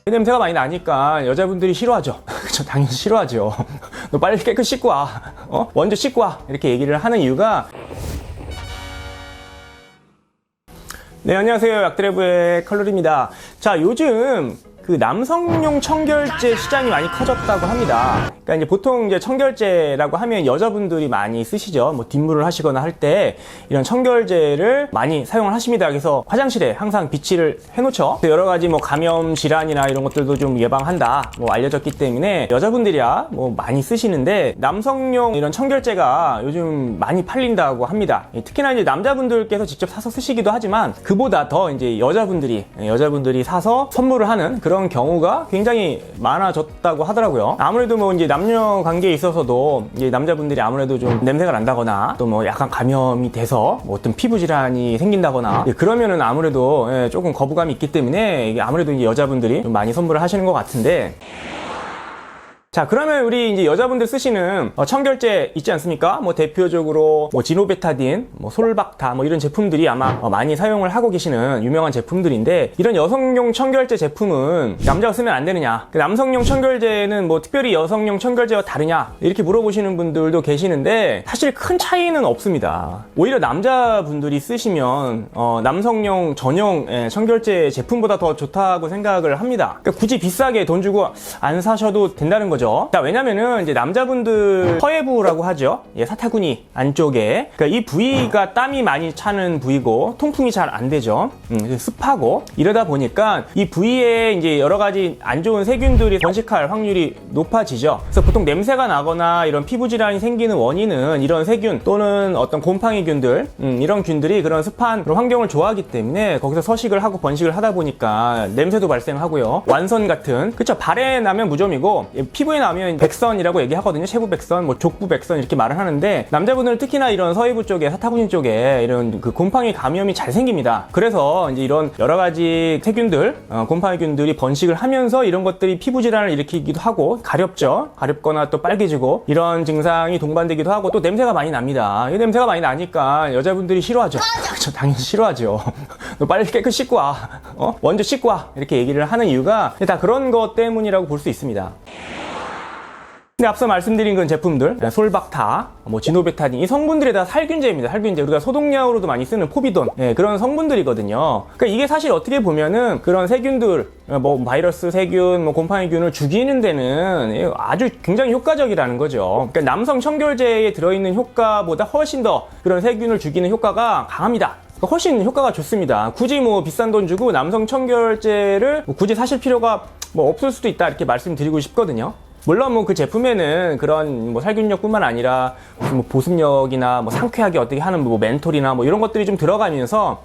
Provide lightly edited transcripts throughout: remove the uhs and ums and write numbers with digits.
냄새가 많이 나니까 여자분들이 싫어하죠. 그쵸, 당연히 싫어하죠. 너 빨리 깨끗이 씻고 와. 먼저 씻고 와. 이렇게 얘기를 하는 이유가, 네, 안녕하세요. 약드래브의 컬러리입니다. 자, 요즘 그 남성용 청결제 시장이 많이 커졌다고 합니다. 그러니까 이제 보통 이제 청결제라고 하면 여자분들이 많이 쓰시죠. 뭐 뒷물을 하시거나 할 때 이런 청결제를 많이 사용을 하십니다. 그래서 화장실에 항상 비치를 해놓죠. 여러 가지 뭐 감염 질환이나 이런 것들도 좀 예방한다, 뭐 알려졌기 때문에 여자분들이야 뭐 많이 쓰시는데, 남성용 이런 청결제가 요즘 많이 팔린다고 합니다. 특히나 이제 남자분들께서 직접 사서 쓰시기도 하지만 그보다 더 이제 여자분들이 사서 선물을 하는 그런 경우가 굉장히 많아졌다고 하더라고요. 아무래도 뭐 이제 남녀 관계에 있어서도 이제 남자분들이 아무래도 좀 냄새가 난다거나 또 뭐 약간 감염이 돼서 뭐 어떤 피부 질환이 생긴다거나 그러면은 아무래도 조금 거부감이 있기 때문에 이게 아무래도 이제 여자분들이 좀 많이 선물을 하시는 것 같은데, 자, 그러면 우리 이제 여자분들 쓰시는 청결제 있지 않습니까? 뭐 대표적으로 뭐 지노베타딘, 뭐 솔박타, 뭐 이런 제품들이 아마 많이 사용을 하고 계시는 유명한 제품들인데, 이런 여성용 청결제 제품은 남자가 쓰면 안 되느냐? 남성용 청결제는 뭐 특별히 여성용 청결제와 다르냐? 이렇게 물어보시는 분들도 계시는데, 사실 큰 차이는 없습니다. 오히려 남자분들이 쓰시면 남성용 전용 청결제 제품보다 더 좋다고 생각을 합니다. 그러니까 굳이 비싸게 돈 주고 안 사셔도 된다는 거죠. 자, 왜냐면은 이제 남자분들 서해부라고 하죠. 사타구니 안쪽에. 그러니까 이 부위가 땀이 많이 차는 부위고 통풍이 잘 안 되죠. 습하고 이러다 보니까 이 부위에 이제 여러 가지 안 좋은 세균들이 번식할 확률이 높아지죠. 그래서 보통 냄새가 나거나 이런 피부 질환이 생기는 원인은 이런 세균 또는 어떤 곰팡이균들, 이런 균들이 그런 습한 그런 환경을 좋아하기 때문에 거기서 서식을 하고 번식을 하다 보니까 냄새도 발생하고요. 완선 같은, 그쵸, 발에 나면 무좀이고 피부에 나면 백선이라고 얘기하거든요. 세부 백선, 뭐 족부 백선 이렇게 말을 하는데, 남자분들은 특히나 이런 서해부 쪽에, 사타구니 쪽에 이런 그 곰팡이 감염이 잘 생깁니다. 그래서 이제 이런 여러 가지 세균들, 곰팡이균들이 번식을 하면서 이런 것들이 피부 질환을 일으키기도 하고, 가렵거나 또 빨개지고 이런 증상이 동반되기도 하고, 또 냄새가 많이 납니다. 이 냄새가 많이 나니까 여자분들이 싫어하죠. 그렇죠, 당연히 싫어하죠. 너 빨리 깨끗이 씻고 와. 먼저 씻고 와. 이렇게 얘기를 하는 이유가 다 그런 것 때문이라고 볼 수 있습니다. 근데 앞서 말씀드린 그런 제품들, 솔박타, 뭐 지노베타딘, 이 성분들이 다 살균제입니다. 살균제. 우리가 소독약으로도 많이 쓰는 포비돈, 그런 성분들이거든요. 그러니까 이게 사실 어떻게 보면은 그런 세균들, 뭐 바이러스, 세균, 뭐 곰팡이균을 죽이는 데는 아주 굉장히 효과적이라는 거죠. 그러니까 남성 청결제에 들어있는 효과보다 훨씬 더 그런 세균을 죽이는 효과가 강합니다. 훨씬 효과가 좋습니다. 굳이 뭐 비싼 돈 주고 남성 청결제를 굳이 사실 필요가 뭐 없을 수도 있다, 이렇게 말씀드리고 싶거든요. 물론 뭐 그 제품에는 그런 뭐 살균력뿐만 아니라 뭐 보습력이나 뭐 상쾌하게 어떻게 하는 뭐 멘톨이나 뭐 이런 것들이 좀 들어가면서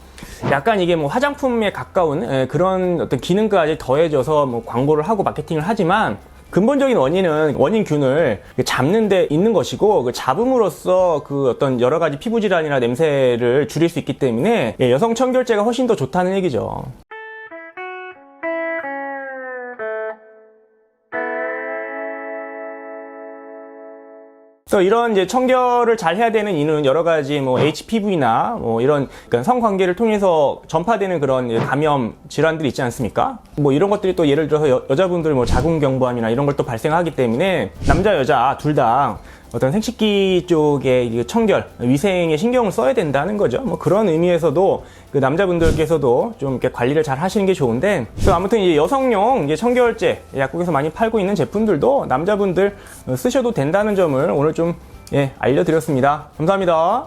약간 이게 뭐 화장품에 가까운 그런 어떤 기능까지 더해져서 뭐 광고를 하고 마케팅을 하지만, 근본적인 원인은 원인균을 잡는 데 있는 것이고, 그 잡음으로써 그 어떤 여러 가지 피부 질환이나 냄새를 줄일 수 있기 때문에 여성 청결제가 훨씬 더 좋다는 얘기죠. 그래서 이런 이제 청결을 잘 해야 되는 이유는 여러 가지 뭐 HPV나 뭐 이런 그러니까 성관계를 통해서 전파되는 그런 감염 질환들이 있지 않습니까? 뭐 이런 것들이 또 예를 들어서 여자분들 뭐 자궁경부암이나 이런 걸 또 발생하기 때문에 남자 여자 둘 다 어떤 생식기 쪽의 청결, 위생에 신경을 써야 된다는 거죠. 뭐 그런 의미에서도 그 남자분들께서도 좀 이렇게 관리를 잘 하시는 게 좋은데, 또 아무튼 이제 여성용 이제 청결제 약국에서 많이 팔고 있는 제품들도 남자분들 쓰셔도 된다는 점을 오늘 좀 알려드렸습니다. 감사합니다.